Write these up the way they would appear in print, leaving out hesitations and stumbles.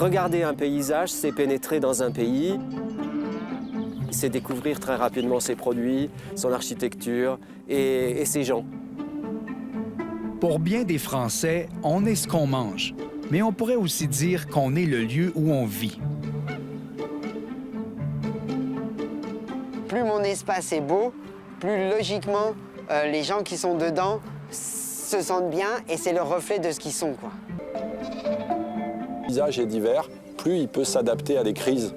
Regarder un paysage, c'est pénétrer dans un pays, c'est découvrir très rapidement ses produits, son architecture et ses gens. Pour bien des Français, on est ce qu'on mange, mais on pourrait aussi dire qu'on est le lieu où on vit. Plus mon espace est beau, plus logiquement, les gens qui sont dedans se sentent bien et c'est le reflet de ce qu'ils sont, quoi. Le paysage est divers, plus il peut s'adapter à des crises.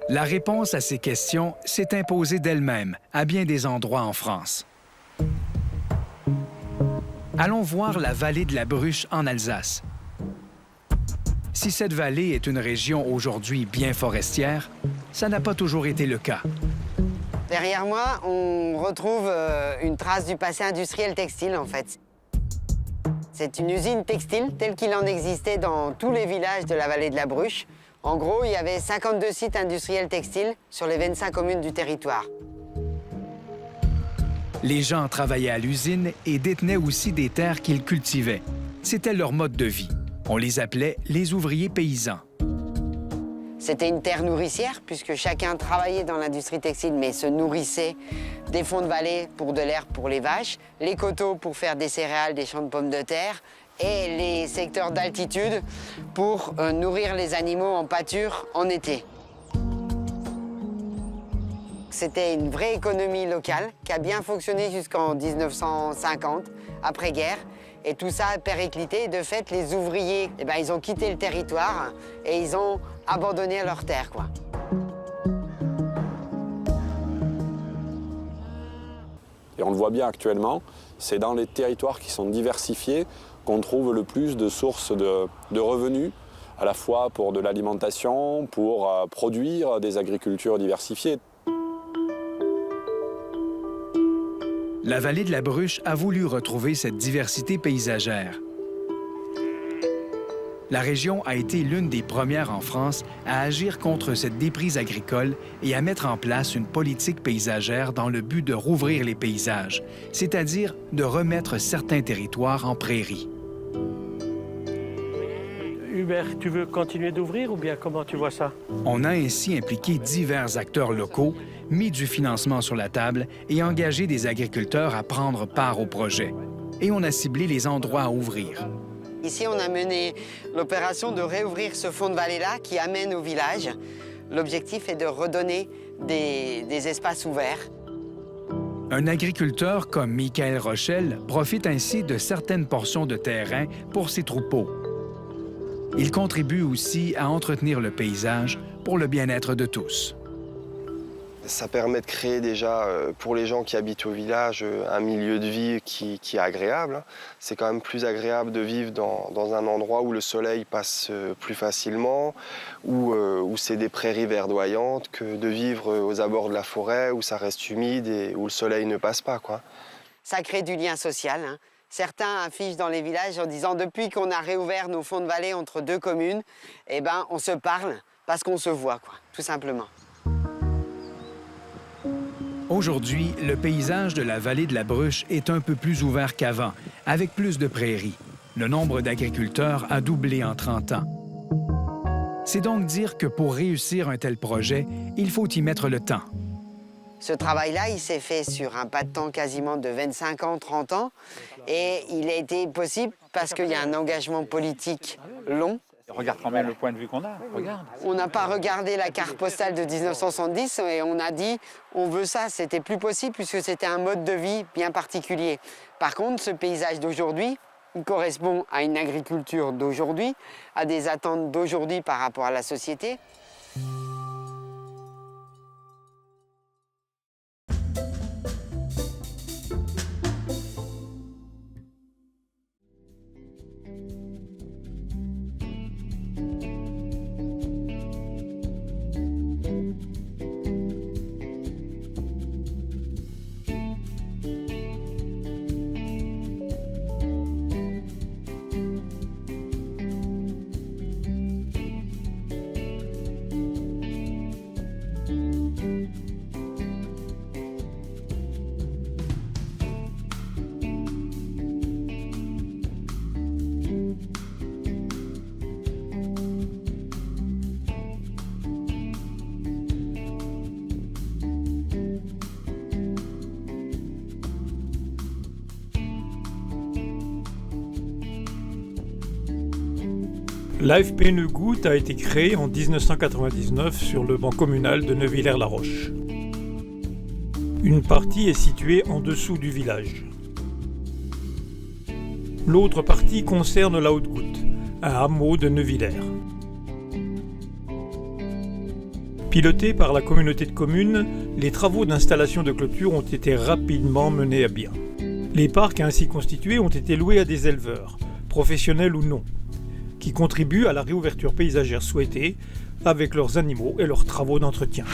La réponse à ces questions s'est imposée d'elle-même à bien des endroits en France. Allons voir la vallée de la Bruche en Alsace. Si cette vallée est une région aujourd'hui bien forestière, ça n'a pas toujours été le cas. Derrière moi, on retrouve une trace du passé industriel textile, en fait. C'est une usine textile telle qu'il en existait dans tous les villages de la vallée de la Bruche. En gros, il y avait 52 sites industriels textiles sur les 25 communes du territoire. Les gens travaillaient à l'usine et détenaient aussi des terres qu'ils cultivaient. C'était leur mode de vie. On les appelait les ouvriers paysans. C'était une terre nourricière, puisque chacun travaillait dans l'industrie textile, mais se nourrissait des fonds de vallée pour de l'herbe pour les vaches, les coteaux pour faire des céréales, des champs de pommes de terre, et les secteurs d'altitude pour nourrir les animaux en pâture en été. C'était une vraie économie locale qui a bien fonctionné jusqu'en 1950, après-guerre. Et tout ça a périclité. De fait, les ouvriers, ils ont quitté le territoire et ils ont abandonné leur terre, quoi. Et on le voit bien actuellement, c'est dans les territoires qui sont diversifiés qu'on trouve le plus de sources de revenus, à la fois pour de l'alimentation, pour produire des agricultures diversifiées. La vallée de la Bruche a voulu retrouver cette diversité paysagère. La région a été l'une des premières en France à agir contre cette déprise agricole et à mettre en place une politique paysagère dans le but de rouvrir les paysages, c'est-à-dire de remettre certains territoires en prairies. Hubert, tu veux continuer d'ouvrir ou bien comment tu vois ça? On a ainsi impliqué divers acteurs locaux, mis du financement sur la table et engagé des agriculteurs à prendre part au projet. Et on a ciblé les endroits à ouvrir. Ici, on a mené l'opération de réouvrir ce fond de vallée-là qui amène au village. L'objectif est de redonner des espaces ouverts. Un agriculteur comme Michael Rochelle profite ainsi de certaines portions de terrain pour ses troupeaux. Il contribue aussi à entretenir le paysage pour le bien-être de tous. Ça permet de créer déjà, pour les gens qui habitent au village, un milieu de vie qui est agréable. C'est quand même plus agréable de vivre dans un endroit où le soleil passe plus facilement, où c'est des prairies verdoyantes, que de vivre aux abords de la forêt, où ça reste humide et où le soleil ne passe pas, quoi. Ça crée du lien social, hein. Certains affichent dans les villages en disant « Depuis qu'on a réouvert nos fonds de vallée entre deux communes, on se parle parce qu'on se voit, quoi, tout simplement. » Aujourd'hui, le paysage de la vallée de la Bruche est un peu plus ouvert qu'avant, avec plus de prairies. Le nombre d'agriculteurs a doublé en 30 ans. C'est donc dire que pour réussir un tel projet, il faut y mettre le temps. Ce travail-là, il s'est fait sur un pas de temps quasiment de 25 ans, 30 ans. Et il a été possible parce qu'il y a un engagement politique long. Regarde quand même le point de vue qu'on a, regarde. On n'a pas regardé la carte postale de 1970 et on a dit on veut ça. C'était plus possible puisque c'était un mode de vie bien particulier. Par contre, ce paysage d'aujourd'hui, il correspond à une agriculture d'aujourd'hui, à des attentes d'aujourd'hui par rapport à la société. L'AFP Neugout a été créée en 1999 sur le banc communal de Neuvillers-la-Roche. Une partie est située en dessous du village. L'autre partie concerne la Haute-Goutte, un hameau de Neuvillers. Pilotés par la communauté de communes, les travaux d'installation de clôture ont été rapidement menés à bien. Les parcs ainsi constitués ont été loués à des éleveurs, professionnels ou non, qui contribuent à la réouverture paysagère souhaitée avec leurs animaux et leurs travaux d'entretien.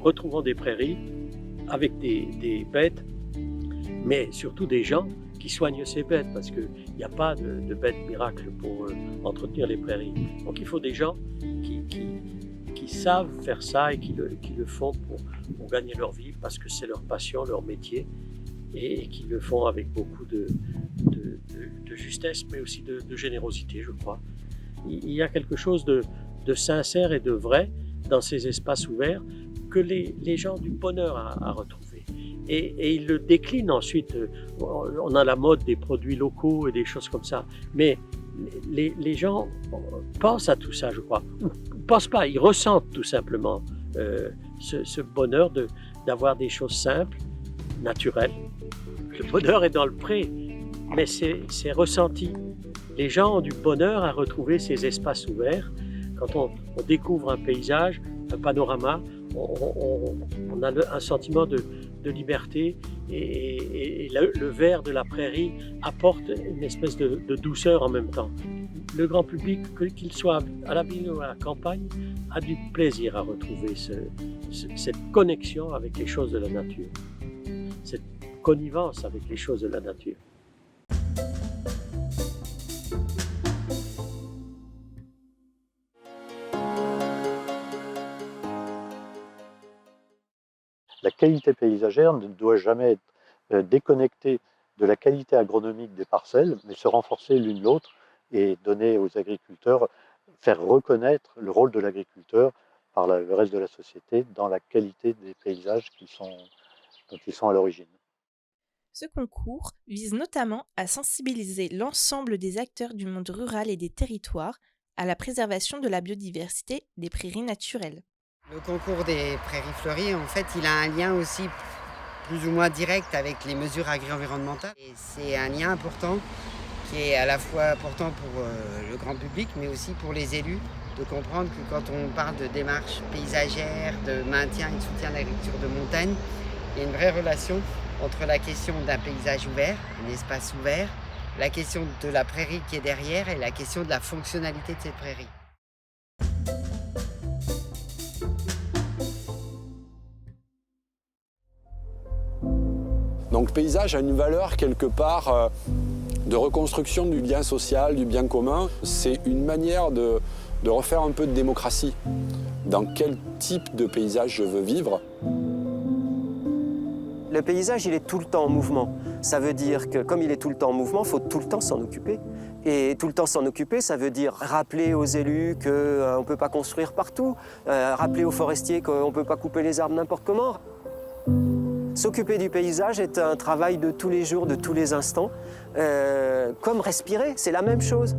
Retrouvons des prairies avec des bêtes, mais surtout des gens qui soignent ces bêtes, parce qu'il n'y a pas de bêtes miracles pour entretenir les prairies. Donc il faut des gens qui savent faire ça et qui le font pour gagner leur vie, parce que c'est leur passion, leur métier, et qui le font avec beaucoup de justesse, mais aussi de générosité, je crois. Il y a quelque chose de sincère et de vrai dans ces espaces ouverts que les gens ont du bonheur à retrouver. Et ils le déclinent ensuite. On a la mode des produits locaux et des choses comme ça. Mais les gens pensent à tout ça, je crois. Ou ne pensent pas, ils ressentent tout simplement ce bonheur d'avoir des choses simples, naturelles. Le bonheur est dans le pré, mais c'est ressenti. Les gens ont du bonheur à retrouver ces espaces ouverts. Quand on découvre un paysage, un panorama, on a un sentiment de liberté, et le vert de la prairie apporte une espèce de douceur en même temps. Le grand public, qu'il soit à la ville ou à la campagne, a du plaisir à retrouver cette connexion avec les choses de la nature, cette connivence avec les choses de la nature. La qualité paysagère ne doit jamais être déconnectée de la qualité agronomique des parcelles, mais se renforcer l'une l'autre et donner aux agriculteurs, faire reconnaître le rôle de l'agriculteur par le reste de la société dans la qualité des paysages dont ils sont à l'origine. Ce concours vise notamment à sensibiliser l'ensemble des acteurs du monde rural et des territoires à la préservation de la biodiversité des prairies naturelles. Le concours des prairies fleuries, en fait, il a un lien aussi plus ou moins direct avec les mesures agri-environnementales. Et c'est un lien important qui est à la fois important pour le grand public, mais aussi pour les élus, de comprendre que quand on parle de démarche paysagère, de maintien et de soutien de l'agriculture de montagne, il y a une vraie relation entre la question d'un paysage ouvert, un espace ouvert, la question de la prairie qui est derrière et la question de la fonctionnalité de cette prairie. Donc le paysage a une valeur quelque part de reconstruction du bien social, du bien commun. C'est une manière de refaire un peu de démocratie. Dans quel type de paysage je veux vivre? Le paysage, il est tout le temps en mouvement. Ça veut dire que comme il est tout le temps en mouvement, il faut tout le temps s'en occuper. Et tout le temps s'en occuper, ça veut dire rappeler aux élus qu'on ne peut pas construire partout, rappeler aux forestiers qu'on ne peut pas couper les arbres n'importe comment. S'occuper du paysage est un travail de tous les jours, de tous les instants. Comme respirer, c'est la même chose.